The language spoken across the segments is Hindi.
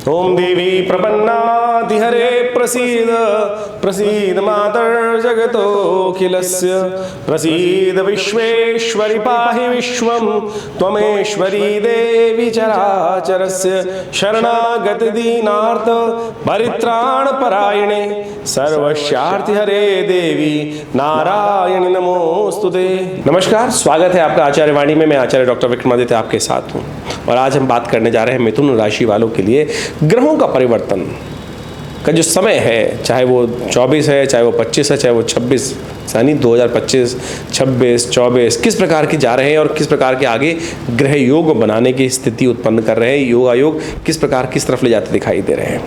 ओम देवी प्रपन्नातिहरे प्रसीद प्रसीद मातर जगतोऽखिलस्य प्रसीद विश्वेश्वरि पाहि विश्वं त्वमेश्वरी देवी चराचरस्य शरणागत दीनार्थ परित्राण परायणे सर्वस्यार्थ हरे देवी नारायणी नमोस्तुते। नमस्कार, स्वागत है आपका आचार्य वाणी में। मैं आचार्य डॉक्टर विक्रमादित्य आपके साथ हूँ और आज हम बात करने जा रहे हैं मिथुन राशि वालों के लिए ग्रहों का परिवर्तन का जो समय है, चाहे वो 24 है, चाहे वो 25 है, चाहे वो 26, यानी 2025, 26, 24 किस प्रकार के जा रहे हैं और किस प्रकार के आगे ग्रह योग बनाने की स्थिति उत्पन्न कर रहे हैं। योग आयोग किस प्रकार किस तरफ ले जाते दिखाई दे रहे हैं।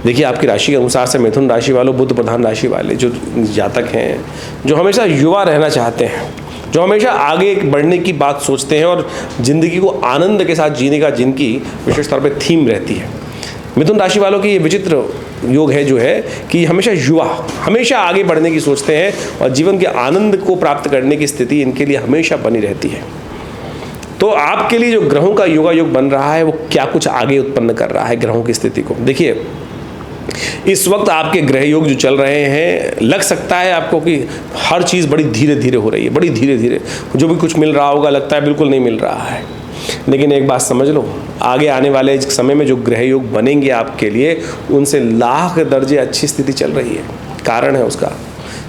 देखिए, आपकी राशि के अनुसार से मिथुन राशि वालों, बुध प्रधान राशि वाले जो जातक हैं, जो हमेशा युवा रहना चाहते हैं, जो हमेशा आगे बढ़ने की बात सोचते हैं और ज़िंदगी को आनंद के साथ जीने का जिनकी विशेष तौर पे थीम रहती है, मिथुन राशि वालों की ये विचित्र योग है जो है कि हमेशा युवा, हमेशा आगे बढ़ने की सोचते हैं और जीवन के आनंद को प्राप्त करने की स्थिति इनके लिए हमेशा बनी रहती है। तो आपके लिए जो ग्रहों का योगा योग बन रहा है वो क्या कुछ आगे उत्पन्न कर रहा है ग्रहों की स्थिति को। देखिए, इस वक्त आपके ग्रह योग जो चल रहे हैं, लग सकता है आपको कि हर चीज़ बड़ी धीरे धीरे हो रही है, बड़ी धीरे धीरे जो भी कुछ मिल रहा होगा लगता है बिल्कुल नहीं मिल रहा है। लेकिन एक बात समझ लो, आगे आने वाले समय में जो ग्रह योग बनेंगे आपके लिए, उनसे लाख दर्जे अच्छी स्थिति चल रही है। कारण है उसका,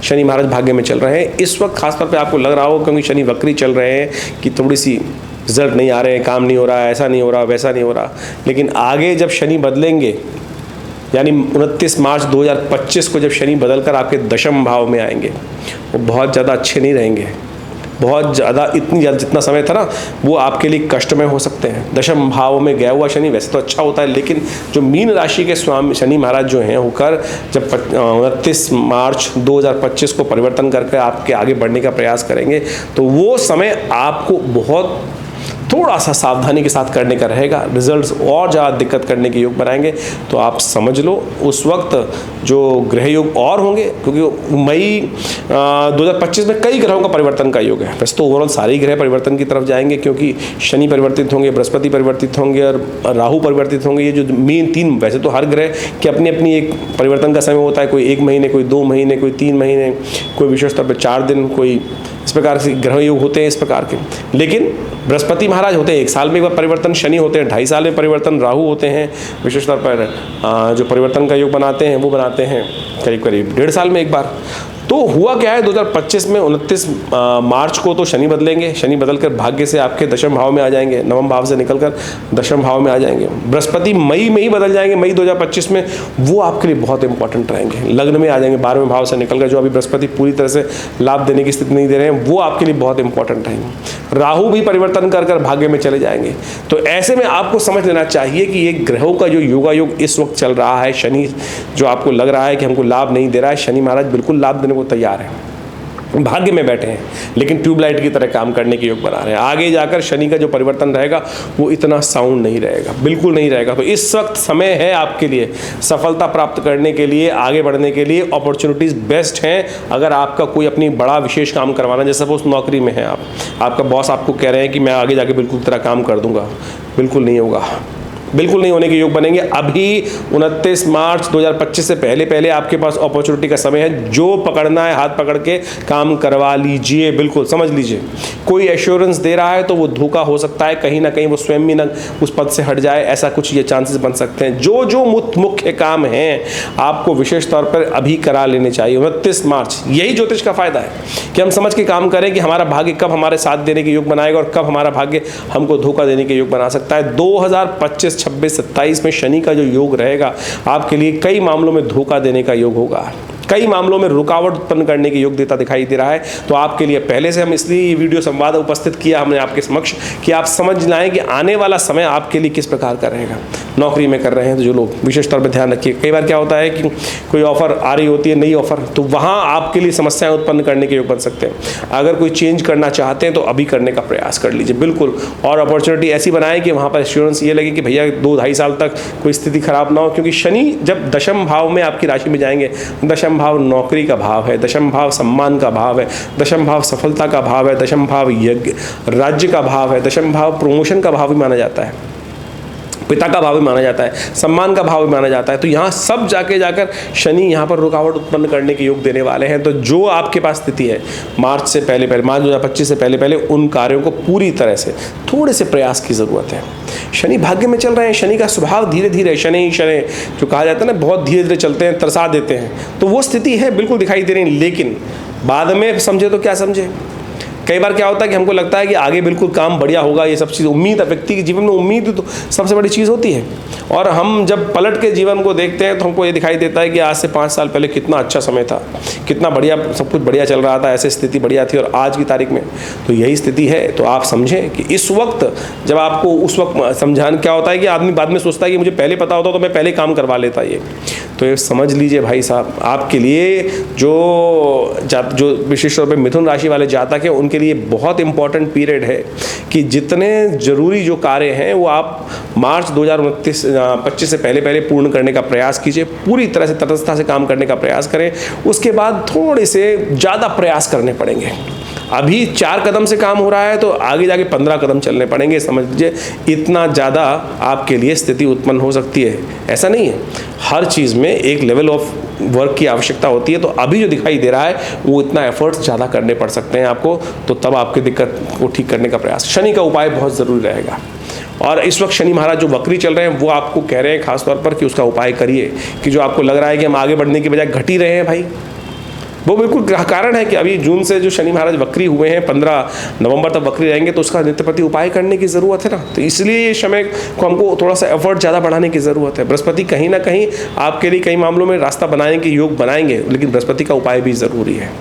शनि महाराज भाग्य में चल रहे हैं इस वक्त। खासतौर पे आपको लग रहा हो क्योंकि शनि वक्री चल रहे हैं कि थोड़ी सी रिजल्ट नहीं आ रहे हैं, काम नहीं हो रहा है, ऐसा नहीं हो रहा, वैसा नहीं हो रहा। लेकिन आगे जब शनि बदलेंगे, यानी 29 मार्च 2025 को जब शनि बदलकर आपके दशम भाव में आएंगे, वो बहुत ज़्यादा अच्छे नहीं रहेंगे। बहुत ज़्यादा, इतनी ज़्यादा जितना समय था ना वो आपके लिए कष्टमय हो सकते हैं। दशम भाव में गया हुआ शनि वैसे तो अच्छा होता है, लेकिन जो मीन राशि के स्वामी शनि महाराज जो हैं होकर जब 29 मार्च 2025 को परिवर्तन करके आपके आगे बढ़ने का प्रयास करेंगे, तो वो समय आपको बहुत थोड़ा सा सावधानी के साथ करने का रहेगा। रिजल्ट्स और ज़्यादा दिक्कत करने के योग बनाएंगे। तो आप समझ लो उस वक्त जो ग्रह योग और होंगे, क्योंकि मई 2025 में कई ग्रहों का परिवर्तन का योग है। वैसे तो ओवरऑल सारे ग्रह परिवर्तन की तरफ जाएंगे, क्योंकि शनि परिवर्तित होंगे, बृहस्पति परिवर्तित होंगे और राहु परिवर्तित होंगे। ये जो मेन तीन, वैसे तो हर ग्रह की अपनी अपनी एक परिवर्तन का समय होता है, कोई 1 महीने, कोई 2 महीने, कोई 3 महीने, कोई विशेष तौर पर 4 दिन, कोई इस प्रकार से ग्रह योग होते हैं इस प्रकार के। लेकिन बृहस्पति महाराज होते हैं 1 साल में एक बार परिवर्तन, शनि होते हैं 2.5 साल में परिवर्तन, राहु होते हैं विशेष तौर पर जो परिवर्तन का योग बनाते हैं वो बनाते हैं करीब करीब 1.5 साल में एक बार। तो हुआ क्या है, 2025 में 29 मार्च को तो शनि बदलेंगे। शनि बदलकर भाग्य से आपके दशम भाव में आ जाएंगे, नवम भाव से निकलकर दशम भाव में आ जाएंगे। बृहस्पति मई में ही बदल जाएंगे, मई 2025 में। वो आपके लिए बहुत इंपॉर्टेंट रहेंगे, लग्न में आ जाएंगे 12वें भाव से निकलकर। जो अभी बृहस्पति पूरी तरह से लाभ देने की स्थिति नहीं दे रहे हैं, वो आपके लिए बहुत इंपॉर्टेंट रहेंगे। राहु भी परिवर्तन कर भाग्य में चले जाएंगे। तो ऐसे में आपको समझ लेना चाहिए कि ये ग्रहों का जो योगा योग इस वक्त चल रहा है, शनि जो आपको लग रहा है कि हमको लाभ नहीं दे रहा है, शनि महाराज बिल्कुल लाभ देने को तैयार है, भाग्य में बैठे हैं, लेकिन ट्यूबलाइट की तरह काम करने के योग बना रहे हैं। आगे जाकर शनि का जो परिवर्तन रहेगा वो इतना साउंड नहीं रहेगा, बिल्कुल नहीं रहेगा। तो इस वक्त समय है आपके लिए सफलता प्राप्त करने के लिए, आगे बढ़ने के लिए अपॉर्चुनिटीज़ बेस्ट हैं। अगर आपका कोई अपनी बड़ा विशेष काम करवाना, जैसे सपोज नौकरी में है आप, आपका बॉस आपको कह रहे हैं कि मैं आगे जाके बिल्कुल तेरा काम कर दूंगा, बिल्कुल नहीं होगा, बिल्कुल नहीं होने के योग बनेंगे। अभी 29 मार्च 2025 से पहले पहले आपके पास अपॉर्चुनिटी का समय है। जो पकड़ना है हाथ पकड़ के काम करवा लीजिए, बिल्कुल समझ लीजिए। कोई एश्योरेंस दे रहा है तो वो धोखा हो सकता है, कहीं ना कहीं वो स्वयं भी ना उस पद से हट जाए, ऐसा कुछ ये चांसेस बन सकते हैं। जो जो मुख्य काम हैं आपको विशेष तौर पर अभी करा लेने चाहिए 29 मार्च। यही ज्योतिष का फायदा है कि हम समझ के काम करें कि हमारा भाग्य कब हमारे साथ देने के योग बनाएगा और कब हमारा भाग्य हमको धोखा देने के योग बना सकता है। 2025, 26, 27 में शनि का जो योग रहेगा आपके लिए कई मामलों में धोखा देने का योग होगा, कई मामलों में रुकावट उत्पन्न करने के योग देता दिखाई दे रहा है। तो आपके लिए पहले से हम इसलिए ये वीडियो संवाद उपस्थित किया हमने आपके समक्ष कि आप समझ लाएं कि आने वाला समय आपके लिए किस प्रकार का रहेगा। नौकरी में कर रहे हैं तो जो लोग विशेष तौर पर ध्यान रखिए, कई बार क्या होता है कि कोई ऑफर आ रही होती है, नई ऑफर, तो वहाँ आपके लिए समस्याएं उत्पन्न करने के योग बन सकते हैं। अगर कोई चेंज करना चाहते हैं तो अभी करने का प्रयास कर लीजिए बिल्कुल, और अपॉर्चुनिटी ऐसी बनाएं कि वहाँ पर एश्योरेंस ये लगे कि भैया 2-2.5 साल तक कोई स्थिति खराब ना हो। क्योंकि शनि जब दशम भाव में आपकी राशि में जाएंगे, दशम भाव नौकरी का भाव है, दशम भाव सम्मान का भाव है, दशम भाव सफलता का भाव है, दशम भाव यज्ञ राज्य का भाव है, दशम भाव प्रमोशन का भाव भी माना जाता है। पिता का भाव भी माना जाता है, सम्मान का भाव भी माना जाता है। तो यहाँ सब जाकर शनि यहाँ पर रुकावट उत्पन्न करने के योग देने वाले हैं। तो जो आपके पास स्थिति है मार्च से पहले मार्च 2025 से पहले उन कार्यों को पूरी तरह से थोड़े से प्रयास की ज़रूरत है। शनि भाग्य में चल रहे हैं, शनि का स्वभाव धीरे धीरे शनि जो कहा जाता है ना, बहुत धीरे धीरे चलते हैं, तरसा देते हैं। तो वो स्थिति है, बिल्कुल दिखाई दे रही, लेकिन बाद में समझे तो क्या समझे। कई बार क्या होता है कि हमको लगता है कि आगे बिल्कुल काम बढ़िया होगा, ये सब चीज़ उम्मीद है, व्यक्ति के जीवन में उम्मीद तो सबसे बड़ी चीज़ होती है। और हम जब पलट के जीवन को देखते हैं तो हमको ये दिखाई देता है कि आज से 5 साल पहले कितना अच्छा समय था, कितना बढ़िया, सब कुछ बढ़िया चल रहा था, ऐसे स्थिति बढ़िया थी, और आज की तारीख में तो यही स्थिति है। तो आप समझें कि इस वक्त जब आपको उस वक्त समझाना, क्या होता है कि आदमी बाद में सोचता है कि मुझे पहले पता होता तो मैं पहले काम करवा लेता। ये तो ये समझ लीजिए भाई साहब, आपके लिए जो विशेष तौर पर मिथुन राशि वाले जातक हैं उनके लिए बहुत इंपॉर्टेंट पीरियड है कि जितने ज़रूरी जो कार्य हैं वो आप मार्च 2025 से पहले पूर्ण करने का प्रयास कीजिए। पूरी तरह से तटस्थता से काम करने का प्रयास करें। उसके बाद थोड़े से ज़्यादा प्रयास करने पड़ेंगे। अभी 4 कदम से काम हो रहा है तो आगे जाके 15 कदम चलने पड़ेंगे। समझ लीजिए इतना ज़्यादा आपके लिए स्थिति उत्पन्न हो सकती है। ऐसा नहीं है, हर चीज़ में एक लेवल ऑफ वर्क की आवश्यकता होती है। तो अभी जो दिखाई दे रहा है वो इतना एफर्ट्स ज़्यादा करने पड़ सकते हैं आपको, तो तब आपकी दिक्कत को ठीक करने का प्रयास। शनि का उपाय बहुत ज़रूरी रहेगा। और इस वक्त शनि महाराज जो वक्री चल रहे हैं वो आपको कह रहे हैं खासतौर पर कि उसका उपाय करिए, कि जो आपको लग रहा है कि हम आगे बढ़ने की बजाय घट ही रहे हैं भाई, वो बिल्कुल कारण है कि अभी जून से जो शनि महाराज वक्री हुए हैं, 15 नवंबर तक वक्री रहेंगे, तो उसका नित्य प्रति उपाय करने की ज़रूरत है ना। तो इसलिए ये समय को हमको थोड़ा सा एफर्ट ज़्यादा बढ़ाने की ज़रूरत है। बृहस्पति कहीं ना कहीं आपके लिए कई मामलों में रास्ता बनाने के योग बनाएंगे, लेकिन बृहस्पति का उपाय भी ज़रूरी है।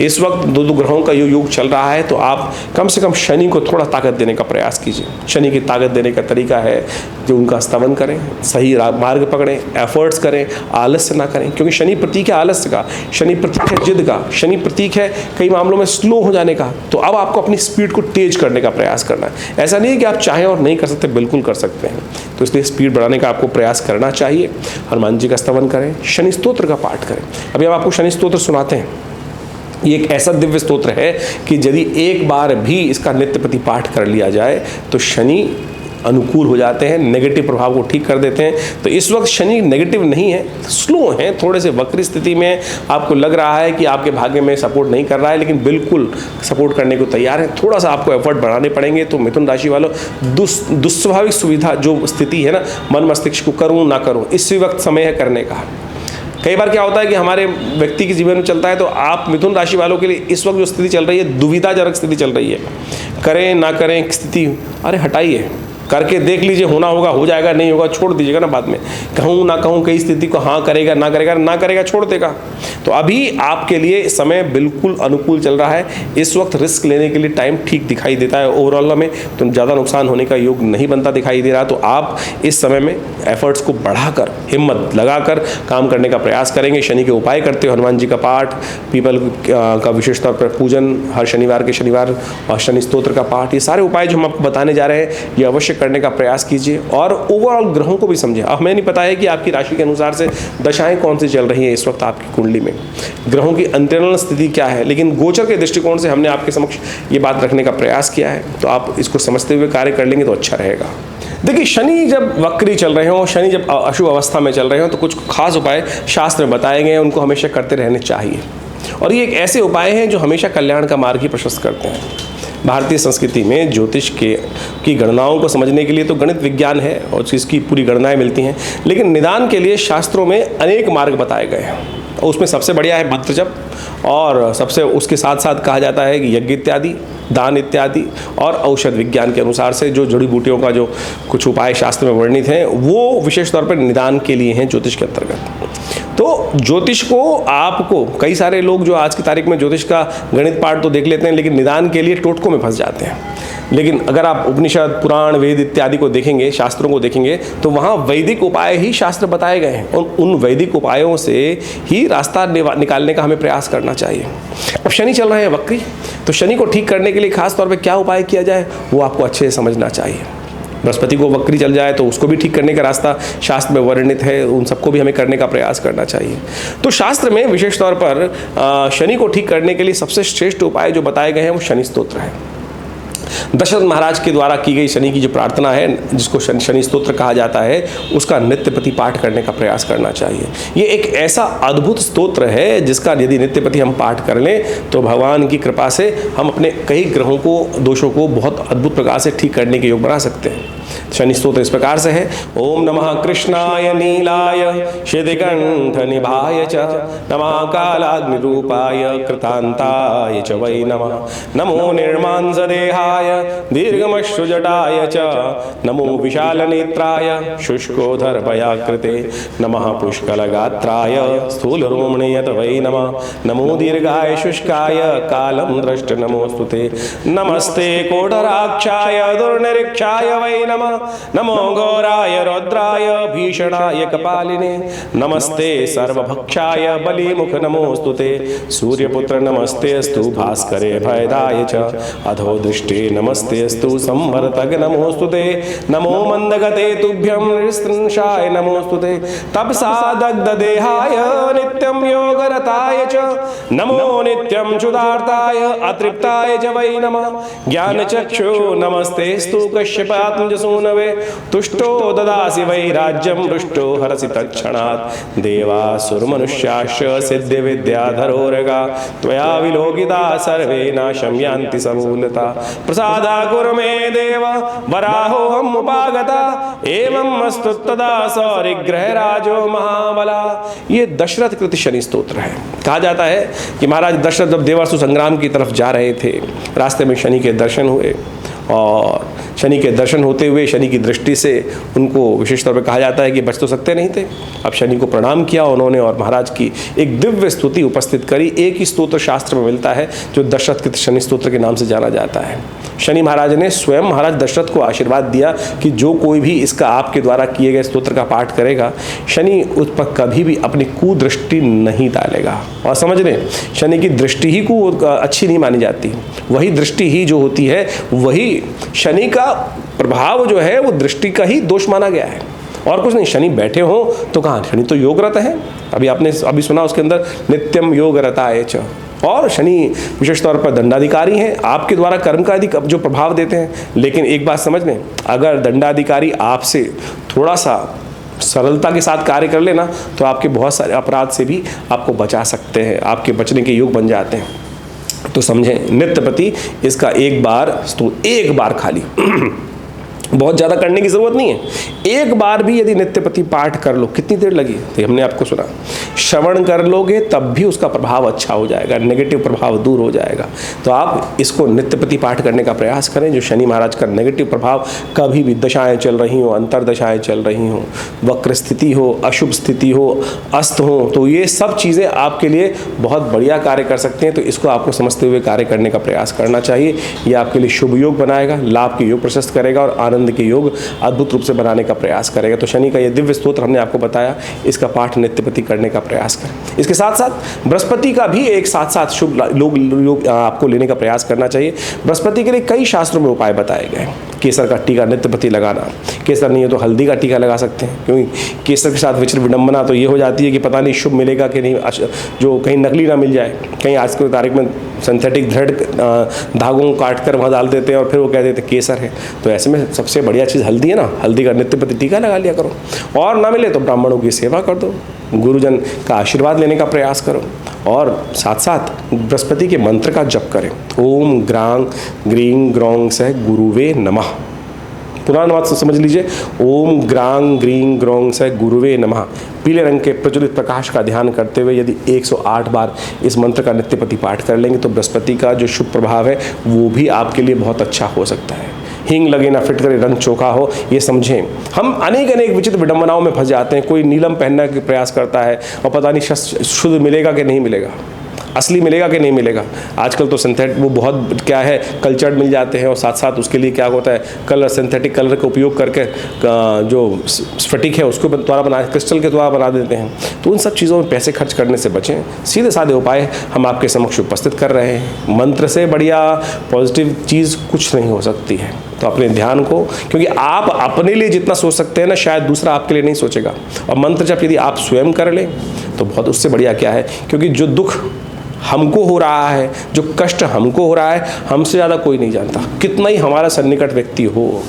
इस वक्त 2 ग्रहों का योग चल रहा है, तो आप कम से कम शनि को थोड़ा ताकत देने का प्रयास कीजिए। शनि की ताकत देने का तरीका है जो उनका स्तवन करें, सही मार्ग पकड़ें, एफर्ट्स करें, आलस्य ना करें, क्योंकि शनि प्रतीक है आलस्य का, शनि प्रतीक है जिद का, शनि प्रतीक है कई मामलों में स्लो हो जाने का। तो अब आपको अपनी स्पीड को तेज करने का प्रयास करना है। ऐसा नहीं है कि आप चाहें और नहीं कर सकते, बिल्कुल कर सकते हैं। तो इसलिए स्पीड बढ़ाने का आपको प्रयास करना चाहिए। हनुमान जी का स्तवन करें, शनि स्तोत्र का पाठ करें। अभी हम आपको शनि स्तोत्र सुनाते हैं। ये एक ऐसा दिव्य स्तोत्र है कि यदि एक बार भी इसका नित्य प्रति पाठ कर लिया जाए तो शनि अनुकूल हो जाते हैं, नेगेटिव प्रभाव को ठीक कर देते हैं। तो इस वक्त शनि नेगेटिव नहीं है, स्लो हैं, थोड़े से वक्री स्थिति में आपको लग रहा है कि आपके भाग्य में सपोर्ट नहीं कर रहा है, लेकिन बिल्कुल सपोर्ट करने को तैयार है। थोड़ा सा आपको एफर्ट बढ़ाने पड़ेंगे। तो मिथुन राशि वालों, दुस्वाभाविक सुविधा जो स्थिति है ना, मन मस्तिष्क को करूँ ना करूँ, इसी वक्त समय है करने का। कई बार क्या होता है कि हमारे व्यक्ति के जीवन में चलता है, तो आप मिथुन राशि वालों के लिए इस वक्त जो स्थिति चल रही है, दुविधाजनक स्थिति चल रही है। करें ना करें स्थिति, अरे हटाइए, करके देख लीजिए, होना होगा हो जाएगा, नहीं होगा छोड़ दीजिएगा ना। बाद में कहूँ ना कहूँ कई स्थिति को हाँ करेगा ना करेगा छोड़ देगा। तो अभी आपके लिए समय बिल्कुल अनुकूल चल रहा है। इस वक्त रिस्क लेने के लिए टाइम ठीक दिखाई देता है ओवरऑल में, तो ज़्यादा नुकसान होने का योग नहीं बनता दिखाई दे रहा। तो आप इस समय में एफर्ट्स को बढ़ाकर, हिम्मत लगाकर काम करने का प्रयास करेंगे। शनि के उपाय करते हो, हनुमान जी का पाठ, पीपल का विशेष तौर पर पूजन हर शनिवार के शनिवार, और शनि स्तोत्र का पाठ, ये सारे उपाय जो हम आपको बताने जा रहे हैं ये अवश्य करने का प्रयास कीजिए। और ओवरऑल ग्रहों को भी समझिए। अब हमें नहीं पता है कि आपकी राशि के अनुसार से दशाएं कौन सी चल रही हैं इस वक्त आपकी कुंडली में, ग्रहों की अंतर्नल स्थिति क्या है, लेकिन गोचर के दृष्टिकोण से हमने आपके समक्ष ये बात रखने का प्रयास किया है। तो आप इसको समझते हुए कार्य कर लेंगे तो अच्छा रहेगा। देखिए, शनि जब वक्री चल रहे हों, शनि जब अशुभ अवस्था में चल रहे हों, तो कुछ खास उपाय शास्त्र में बताए गए हैं, उनको हमेशा करते रहने चाहिए। और ये एक ऐसे उपाय हैं जो हमेशा कल्याण का मार्ग ही प्रशस्त करते हैं। भारतीय संस्कृति में ज्योतिष की गणनाओं को समझने के लिए तो गणित विज्ञान है और इसकी पूरी गणनाएं मिलती हैं, लेकिन निदान के लिए शास्त्रों में अनेक मार्ग बताए गए हैं। उसमें सबसे बढ़िया है मंत्र जप, और सबसे उसके साथ साथ कहा जाता है कि यज्ञ इत्यादि, दान इत्यादि, और औषध विज्ञान के अनुसार से जो जड़ी बूटियों का जो कुछ उपाय शास्त्र में वर्णित हैं वो विशेष तौर पर निदान के लिए हैं ज्योतिष के अंतर्गत। तो ज्योतिष को आपको, कई सारे लोग जो आज की तारीख में ज्योतिष का गणित पाठ तो देख लेते हैं, लेकिन निदान के लिए टोटकों में फंस जाते हैं। लेकिन अगर आप उपनिषद, पुराण, वेद इत्यादि को देखेंगे, शास्त्रों को देखेंगे, तो वहाँ वैदिक उपाय ही शास्त्र बताए गए हैं, और उन वैदिक उपायों से ही रास्ता निकालने का हमें प्रयास करना चाहिए। अब शनि चल रहे हैं वक्री, तो शनि को ठीक करने के लिए खास तौर पे क्या उपाय किया जाए वो आपको अच्छे से समझना चाहिए। बृहस्पति को वक्री चल जाए तो उसको भी ठीक करने का रास्ता शास्त्र में वर्णित है, उन सबको भी हमें करने का प्रयास करना चाहिए। तो शास्त्र में विशेष तौर पर शनि को ठीक करने के लिए सबसे श्रेष्ठ उपाय जो बताए गए हैं वो शनि स्तोत्र है। दशरथ महाराज के द्वारा की गई शनि की जो प्रार्थना है, जिसको शनि स्तोत्र कहा जाता है, उसका नित्यपति पाठ करने का प्रयास करना चाहिए। ये एक ऐसा अद्भुत स्तोत्र है जिसका यदि नित्यपति हम पाठ कर लें तो भगवान की कृपा से हम अपने कई ग्रहों को, दोषों को बहुत अद्भुत प्रकार से ठीक करने के योग बना सकते हैं। शनि स्तोत्र इस प्रकार से है। ओम नमः कृष्णाय नीलाय शितिकंठ निभाय च, नमः कालाग्निरूपाय कृतांताय च वै नमः, नमो निर्मांसदेहाय दीर्घमश्रुजटाय च, नमो विशालनेत्राय शुष्कोदरभयाकृते, नमः पुष्कलगात्राय स्थूलरोमणीयत वै नमः, नमो दीर्घाय शुष्काय कालं द्रष्ट नमोस्तुते, नमस्ते कोटराक्षाय दुर्निरीक्षाय वै नमः, नमो घोराय रौद्राय भीषणाय कपालिने, नमस्ते सर्वभक्षाय बलिमुख नमोस्तुते, सूर्यपुत्र नमस्तेस्तु भास्करे भयदाय च, अधो दृष्टे नमस्तेस्तु संवर्तक नमोस्तुते, नमो मंदगते तुभ्यं निस्त्रंशाय नमोस्तुते, तपसा दग्ध देहाय नित्यं योगरताय च, नमो नित्यं क्षुधार्ताय अतृप्ताय च वै नमः, ज्ञानचक्षु नमस्तेस्तु कश्यपात्मजसूनवे, तुष्टो ददासि वै राज्यं हृष्टो हरसि तत्क्षणात्, देवासुरमनुष्याश्च सिद्धिविद्याधरोरगा, त्वया विलोकिता सर्वे नाशं यान्ति समूलता, प्रसादा कुरु मे देव वराहोऽहम् उपागता, एवं अस्तु तदा सौरिग्रहराजो महाबला। ये दशरथ कृत शनि स्तोत्र है। कहा जाता है कि महाराज दशरथ जब देवासुर संग्राम की तरफ जा रहे थे, रास्ते में शनि के दर्शन हुए और शनि के दर्शन होते हुए शनि की दृष्टि से उनको विशेष तौर पर कहा जाता है कि बच तो सकते नहीं थे। अब शनि को प्रणाम किया उन्होंने और महाराज की एक दिव्य स्तुति उपस्थित करी। एक ही स्तोत्र शास्त्र में मिलता है जो दशरथ के शनि स्तोत्र के नाम से जाना जाता है। शनि महाराज ने स्वयं महाराज दशरथ को आशीर्वाद दिया कि जो कोई भी इसका आपके द्वारा किए गए स्तोत्र का पाठ करेगा, शनि उस पर कभी भी अपनी कुदृष्टि नहीं डालेगा। और समझ लें, शनि की दृष्टि ही को अच्छी नहीं मानी जाती, वही दृष्टि ही जो होती है, वही शनि का प्रभाव जो है वो दृष्टि का ही दोष माना गया है और कुछ नहीं। शनि बैठे हो तो कहाँ, शनि तो योगरत है। अभी आपने अभी सुना उसके अंदर नित्यम योगरताय च, और शनि विशेष तौर पर दंडाधिकारी हैं, आपके द्वारा कर्म का अधिक जो प्रभाव देते हैं। लेकिन एक बात समझ लें, अगर दंडाधिकारी आपसे थोड़ा सा सरलता के साथ कार्य कर लेना तो आपके बहुत सारे अपराध से भी आपको बचा सकते हैं, आपके बचने के योग बन जाते हैं। तो समझें, नित्यपति इसका एक बार खाली बहुत ज़्यादा करने की ज़रूरत नहीं है। एक बार भी यदि नित्यपति पाठ कर लो, कितनी देर लगी तो हमने आपको सुना, श्रवण कर लोगे तब भी उसका प्रभाव अच्छा हो जाएगा, नेगेटिव प्रभाव दूर हो जाएगा। तो आप इसको नित्यपति पाठ करने का प्रयास करें। जो शनि महाराज का नेगेटिव प्रभाव, कभी भी दशाएं चल रही हो, अंतरदशाएं चल रही हो, वक्र स्थिति हो, अशुभ स्थिति हो, अस्त हो, तो ये सब चीज़ें आपके लिए बहुत बढ़िया कार्य कर सकते हैं। तो इसको आपको समझते हुए कार्य करने का प्रयास करना चाहिए। ये आपके लिए शुभ योग बनाएगा, लाभ के योग प्रशस्त करेगा और आनंद के योग अद्भुत रूप से बनाने का प्रयास करेगा। तो शनि का ये दिव्य स्तोत्र हमने आपको बताया, इसका पाठ नित्यपति करने का प्रयास करें। इसके साथ साथ बृहस्पति का भी एक साथ साथ शुभ योग आपको लेने का प्रयास करना चाहिए। बृहस्पति के लिए कई शास्त्रों में उपाय बताए गए। केसर का टीका नित्यपति लगाना, केसर नहीं है तो हल्दी का टीका लगा सकते हैं, क्योंकि केसर के साथ विचित्र विडंबना तो ये हो जाती है कि पता नहीं शुभ मिलेगा कि नहीं, जो कहीं नकली ना मिल जाए। कहीं आज की तारीख में सिंथेटिक दृढ़ धागों को काट कर वहाँ डाल देते हैं और फिर वो कह देते केसर है। तो ऐसे में सबसे बढ़िया चीज़ हल्दी है ना, हल्दी का नित्यपति टीका लगा लिया करो। और ना मिले तो ब्राह्मणों की सेवा कर दो, गुरुजन का आशीर्वाद लेने का प्रयास करो और साथ साथ बृहस्पति के मंत्र का जप करें। ओम ग्रांग ग्रीं ग्रौं सह गुरुवे नमः। पुराना बात समझ लीजिए, ओम ग्रांग ग्रीं ग्रौं सह गुरुवे नमः। पीले रंग के प्रज्वलित प्रकाश का ध्यान करते हुए यदि 108 बार इस मंत्र का नित्यपति पाठ कर लेंगे तो बृहस्पति का जो शुभ प्रभाव है वो भी आपके लिए बहुत अच्छा हो सकता है। हींग लगे ना फिट करे रंग चोखा हो, ये समझें। हम अनेक विचित्र विडंबनाओं में फंस जाते हैं। कोई नीलम पहनने का प्रयास करता है और पता नहीं शुद्ध मिलेगा कि नहीं मिलेगा, असली मिलेगा कि नहीं मिलेगा। आजकल तो सिंथेटिक वो बहुत क्या है, कल्चर्ड मिल जाते हैं और साथ साथ उसके लिए क्या होता है, कलर सिंथेटिक कलर का उपयोग करके जो स्फटिक है उसको द्वारा बना, क्रिस्टल के द्वारा बना देते हैं। तो उन सब चीज़ों में पैसे खर्च करने से बचें। सीधे साधे उपाय हम आपके समक्ष उपस्थित कर रहे हैं। मंत्र से बढ़िया पॉजिटिव चीज़ कुछ नहीं हो सकती है। तो अपने ध्यान को, क्योंकि आप अपने लिए जितना सोच सकते हैं ना, शायद दूसरा आपके लिए नहीं सोचेगा। और मंत्र जब यदि आप स्वयं कर लें तो बहुत उससे बढ़िया क्या है, क्योंकि जो दुख हमको हो रहा है, जो कष्ट हमको हो रहा है, हमसे ज़्यादा कोई नहीं जानता। कितना ही हमारा सन्निकट व्यक्ति हो,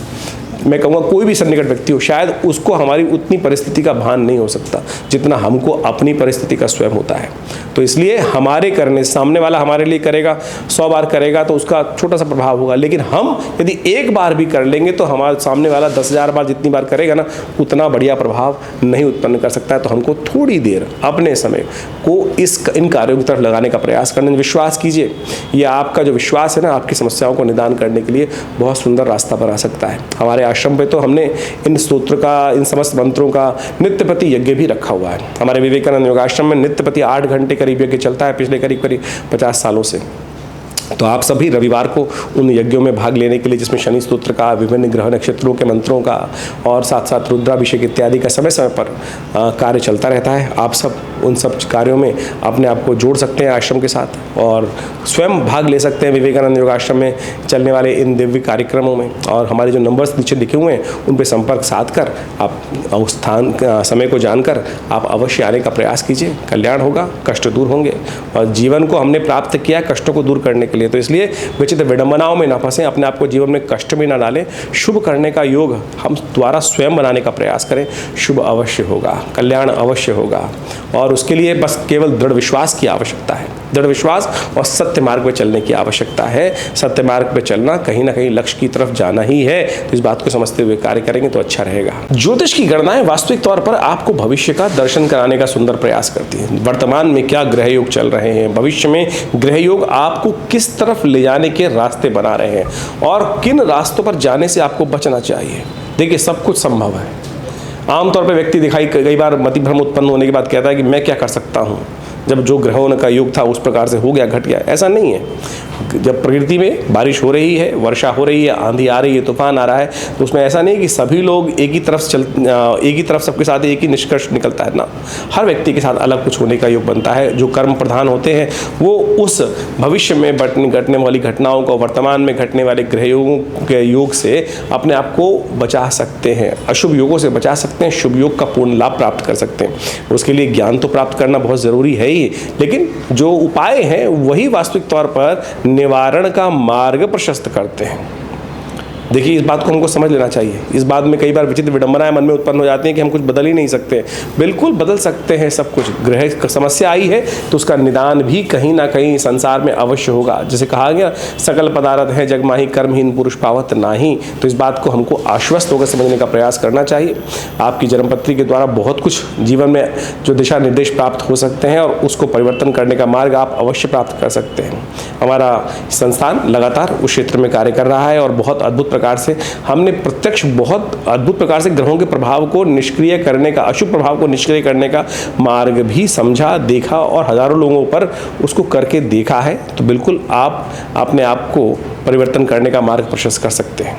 मैं कहूँगा कोई भी सन्निकट व्यक्ति हो, शायद उसको हमारी उतनी परिस्थिति का भान नहीं हो सकता जितना हमको अपनी परिस्थिति का स्वयं होता है। तो इसलिए हमारे करने, सामने वाला हमारे लिए करेगा, 100 बार करेगा तो उसका छोटा सा प्रभाव होगा, लेकिन हम यदि एक बार भी कर लेंगे तो हमारे सामने वाला 10,000 बार जितनी बार करेगा ना, उतना बढ़िया प्रभाव नहीं उत्पन्न कर सकता है। तो हमको थोड़ी देर अपने समय को इन कार्यों की तरफ लगाने का प्रयास करने, विश्वास कीजिए, ये आपका जो विश्वास है ना, आपकी समस्याओं को निदान करने के लिए बहुत सुंदर रास्ता बना सकता है। हमारे आश्रम पे तो हमने इन स्तोत्र का, इन समस्त मंत्रों का नित्य प्रति यज्ञ भी रखा हुआ है। हमारे विवेकानंद योगाश्रम में नित्य प्रति 8 घंटे करीब यज्ञ चलता है पिछले करीब 50 सालों से। तो आप सभी रविवार को उन यज्ञों में भाग लेने के लिए, जिसमें शनि स्तोत्र का, विभिन्न ग्रह नक्षत्रों के मंत्रों का और साथ साथ रुद्राभिषेक इत्यादि का समय समय पर कार्य चलता रहता है। आप सब उन सब कार्यों में अपने आप को जोड़ सकते हैं आश्रम के साथ और स्वयं भाग ले सकते हैं विवेकानंद योगाश्रम में चलने वाले इन दिव्य कार्यक्रमों में। और हमारे जो नंबर्स नीचे लिखे हुए हैं उन पर संपर्क साध कर आप उस स्थान समय को जानकर आप अवश्य आने का प्रयास कीजिए। कल्याण होगा, कष्ट दूर होंगे और जीवन को हमने प्राप्त किया कष्टों को दूर करने के लिए। तो इसलिए विचित्र विडंबनाओं में ना फंसें, अपने आप को जीवन में कष्ट में ना डालें। शुभ करने का योग हम द्वारा स्वयं बनाने का प्रयास करें। शुभ अवश्य होगा, कल्याण अवश्य होगा और उसके लिए बस केवल दृढ़ विश्वास की आवश्यकता है। दृढ़ विश्वास और सत्य मार्ग पर चलने की आवश्यकता है। सत्य मार्ग पर चलना कहीं ना कहीं लक्ष्य की तरफ जाना ही है। तो इस बात को समझते हुए कार्य करेंगे तो अच्छा रहेगा। ज्योतिष की गणनाएं वास्तविक तौर पर आपको भविष्य का दर्शन कराने का सुंदर प्रयास करती है। वर्तमान में क्या ग्रह योग चल रहे हैं, भविष्य में ग्रह योग आपको किस तरफ ले जाने के रास्ते बना रहे हैं और किन रास्तों पर जाने से आपको बचना चाहिए। देखिए, सब कुछ संभव है। आमतौर पर व्यक्ति दिखाई कई बार मति भ्रम उत्पन्न होने के बाद कहता है कि मैं क्या कर सकता हूँ, जब जो ग्रहों का योग था उस प्रकार से हो गया, घट गया। ऐसा नहीं है। जब प्रकृति में बारिश हो रही है, वर्षा हो रही है, आंधी आ रही है, तूफान आ रहा है, तो उसमें ऐसा नहीं कि सभी लोग एक ही तरफ सबके साथ एक ही निष्कर्ष निकलता है ना। हर व्यक्ति के साथ अलग कुछ होने का योग बनता है। जो कर्म प्रधान होते हैं वो उस भविष्य में घटने वाली घटनाओं को, वर्तमान में घटने वाले ग्रह योगों के योग से अपने आप को बचा सकते हैं, अशुभ योगों से बचा सकते हैं, शुभ योग का पूर्ण लाभ प्राप्त कर सकते हैं। उसके लिए ज्ञान तो प्राप्त करना बहुत ज़रूरी है ही, लेकिन जो उपाय हैं वही वास्तविक तौर पर निवारण का मार्ग प्रशस्त करते हैं। देखिए, इस बात को हमको समझ लेना चाहिए। इस बात में कई बार विचित्र विडंबनाएं मन में उत्पन्न हो जाती हैं कि हम कुछ बदल ही नहीं सकते। बिल्कुल बदल सकते हैं सब कुछ। ग्रह समस्या आई है तो उसका निदान भी कहीं ना कहीं संसार में अवश्य होगा। जैसे कहा गया, सकल पदार्थ है जग माही, कर्महीन पुरुष पावत नाही। तो इस बात को हमको आश्वस्त होकर समझने का प्रयास करना चाहिए। आपकी जन्मपत्री के द्वारा बहुत कुछ जीवन में जो दिशा निर्देश प्राप्त हो सकते हैं और उसको परिवर्तन करने का मार्ग आप अवश्य प्राप्त कर सकते हैं। हमारा संस्थान लगातार उस क्षेत्र में कार्य कर रहा है और बहुत अद्भुत प्रकार से हमने प्रत्यक्ष बहुत अद्भुत प्रकार से ग्रहों के प्रभाव को निष्क्रिय करने का, अशुभ प्रभाव को निष्क्रिय करने का मार्ग भी समझा, देखा और हजारों लोगों पर उसको करके देखा है। तो बिल्कुल आप अपने आप को परिवर्तन करने का मार्ग प्रशस्त कर सकते हैं।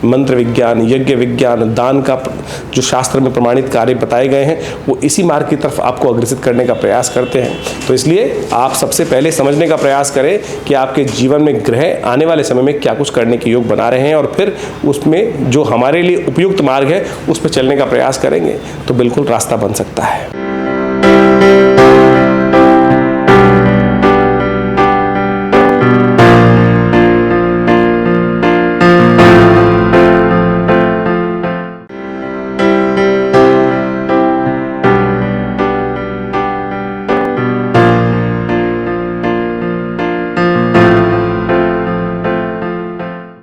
मंत्र विज्ञान, यज्ञ विज्ञान, दान का जो शास्त्र में प्रमाणित कार्य बताए गए हैं वो इसी मार्ग की तरफ आपको अग्रसित करने का प्रयास करते हैं। तो इसलिए आप सबसे पहले समझने का प्रयास करें कि आपके जीवन में ग्रह आने वाले समय में क्या कुछ करने के योग बना रहे हैं और फिर उसमें जो हमारे लिए उपयुक्त मार्ग है उस पर चलने का प्रयास करेंगे तो बिल्कुल रास्ता बन सकता है।